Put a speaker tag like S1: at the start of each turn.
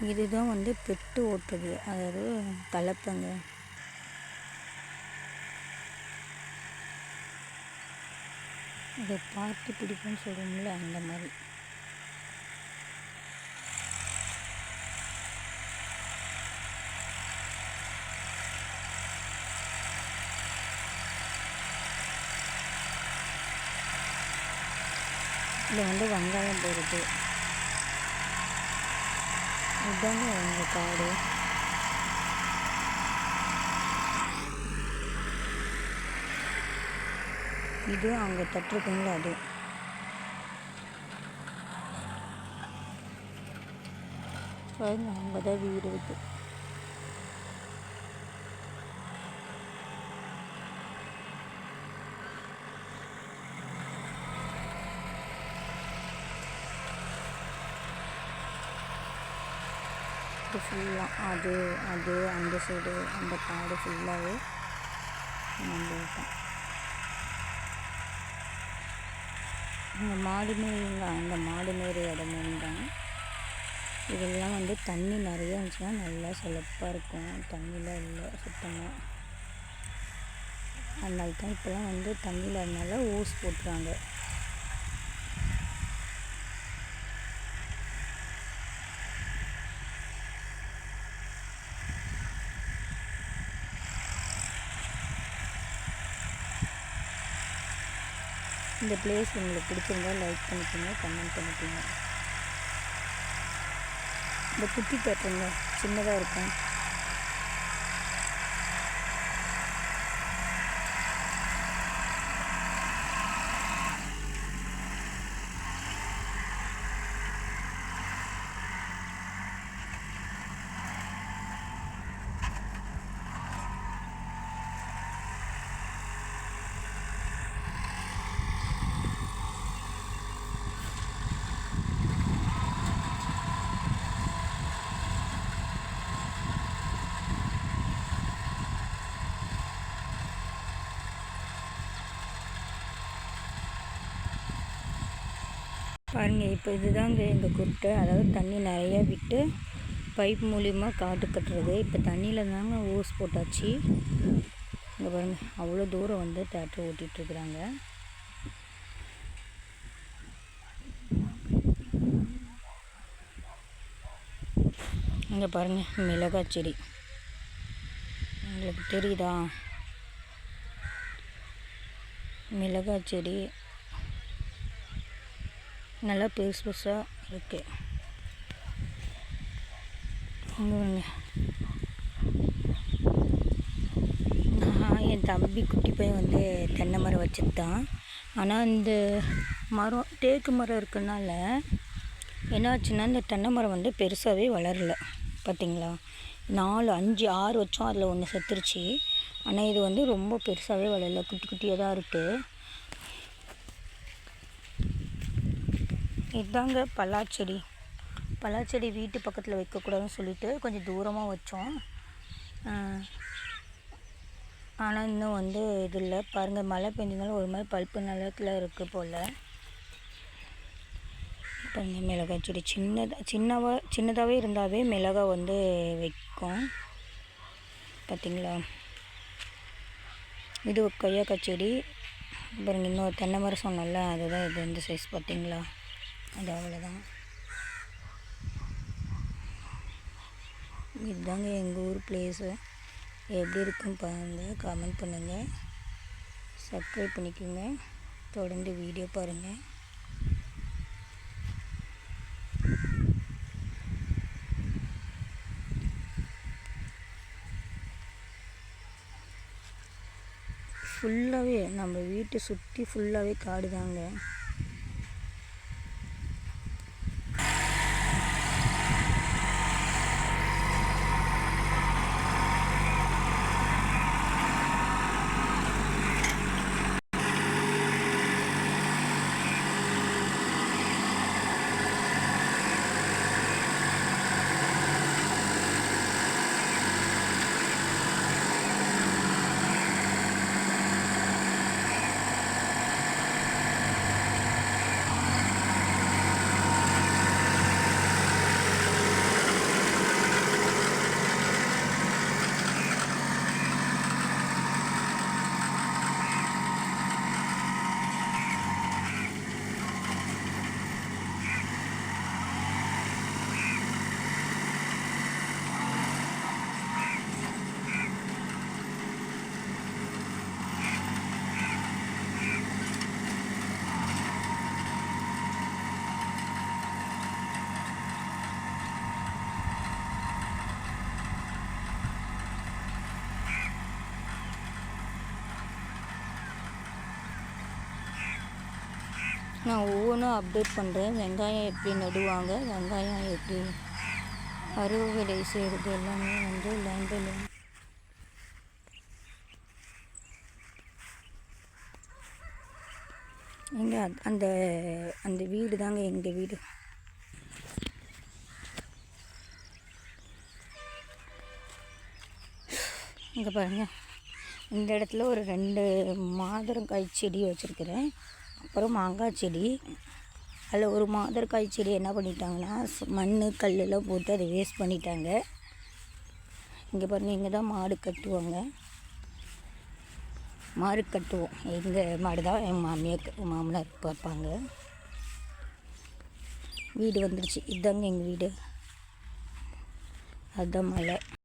S1: இதுதான் வந்து பெட்டு ஓட்டுறது, அதாவது கலப்பைங்க. இதை பார்த்து பிடிக்கும்னு சொல்கிறோம்ல, அந்த மாதிரி. இதில் வந்து வெங்காயம் போடுறது. இதுதாங்க எங்கள் காடு. இது அங்கே தட்டுருக்குங்களா, அது பாருங்க, அங்கே தான் வீடு இருக்குது. இது ஃபுல்லாக அது அது அந்த சைடு அந்த காடு ஃபுல்லாகவே நம்மளுக்கு. இங்கே மாடு மேய்ங்க, அந்த மாடு மேய்ற இடமும் தான். இதெல்லாம் வந்து தண்ணி நிறைய இருந்துச்சுன்னா நல்லா செழிப்பாக இருக்கும். தண்ணியில் இல்லை சுத்தமாக. அதனால தான் இப்போலாம் வந்து தண்ணியில் அதனால ஓஸ் போட்டுறாங்க. இந்த பிளேஸ் உங்களுக்கு பிடிச்சிருந்தா லைக் பண்ணிக்கோங்க, கமெண்ட் பண்ணிக்கோங்க. இந்த குட்டி தேட்டருங்க சின்னதாக இருக்கும். பாருங்கள், இப்போ இதுதாங்க எங்கள் குட்டை. அதாவது தண்ணி நிறையா விட்டு பைப் மூலிமா காட்டு கட்டுறது. இப்போ தண்ணியில் தாங்க ஓஸ் போட்டாச்சு. இங்கே பாருங்கள், அவ்வளோ தூரம் வந்து தேட்டர் ஓட்டிகிட்ருக்குறாங்க. இங்கே பாருங்கள், மிளகாய் செடி உங்களுக்கு தெரியுதா? மிளகாய் செடி நல்லா பெருசு பெருசாக இருக்குது. என் தம்பி குட்டி பையன் வந்து தென்னை மரம் வச்சுருந்தான். ஆனால் இந்த மரம் தேக்கு மரம் இருக்குனால என்னாச்சுன்னா இந்த தென்னை மரம் வந்து பெருசாகவே வளரலை. பார்த்திங்களா, 4, 5, 6 வச்சோம், அதில் ஒன்று செத்துருச்சு. ஆனால் இது வந்து ரொம்ப பெருசாகவே வளரலை, குட்டி குட்டியாக தான் இருக்குது. இதுதாங்க பலாச்செடி. பலாச்செடி வீட்டு பக்கத்தில் வைக்கக்கூடாதுன்னு சொல்லிட்டு கொஞ்சம் தூரமாக வச்சோம். ஆனால் இன்னும் வந்து இது இல்லை. பாருங்கள், மழை பெஞ்சதுனால ஒரு மாதிரி பழுப்பு நிலத்தில் இருக்குது போல். பாருங்கள், மிளகாய் செடி சின்னதாகவே இருந்தாவே மிளகாய் வந்து வைக்கும். பார்த்திங்களா, இது ஒரு கொய்யாக்காய் செடி. பாருங்கள், இன்னொரு தென்னை மரம் சொன்னல, அதுதான் இது. இந்த சைஸ் பார்த்திங்களா, அது அவ்வளோதான். இதுதாங்க எங்கள் ஊர் பிளேஸு. எப்படி இருக்குன்னு பாருங்கள், கமெண்ட் பண்ணுங்கள், சப்ஸ்கிரைப் பண்ணிக்கோங்க, தொடர்ந்து வீடியோ பாருங்கள். ஃபுல்லாகவே நம்ம வீட்டை சுற்றி ஃபுல்லாகவே காடு தாங்க. நான் ஒவ்வொன்றும் அப்டேட் பண்ணுறேன். வெங்காயம் எப்படி நடுவாங்க, வெங்காயம் எப்படி அறுவடை செய்கிறது எல்லாமே வந்து லைன் பை லைன். எங்கே அந்த அந்த வீடு தாங்க எங்கள் வீடு. இங்கே பாருங்கள், இந்த இடத்துல ஒரு 2 மாதுளங்காய் செடி வச்சுருக்கிறேன். அப்புறம் மாங்காய் செடி. அதில் ஒரு மாதுளக்காய் செடி என்ன பண்ணிட்டாங்கன்னா மண் கல்லெல்லாம் போட்டு அதை வேஸ்ட் பண்ணிட்டாங்க. இங்கே பாருங்கள், இங்கே தான் மாடு கட்டுவாங்க. மாடு கட்டுவோம். எங்கள் மாடு தான் என் மாமனார் பார்ப்பாங்க. வீடு வந்துடுச்சு. இதுதாங்க எங்கள் வீடு. அதுதான் மலை.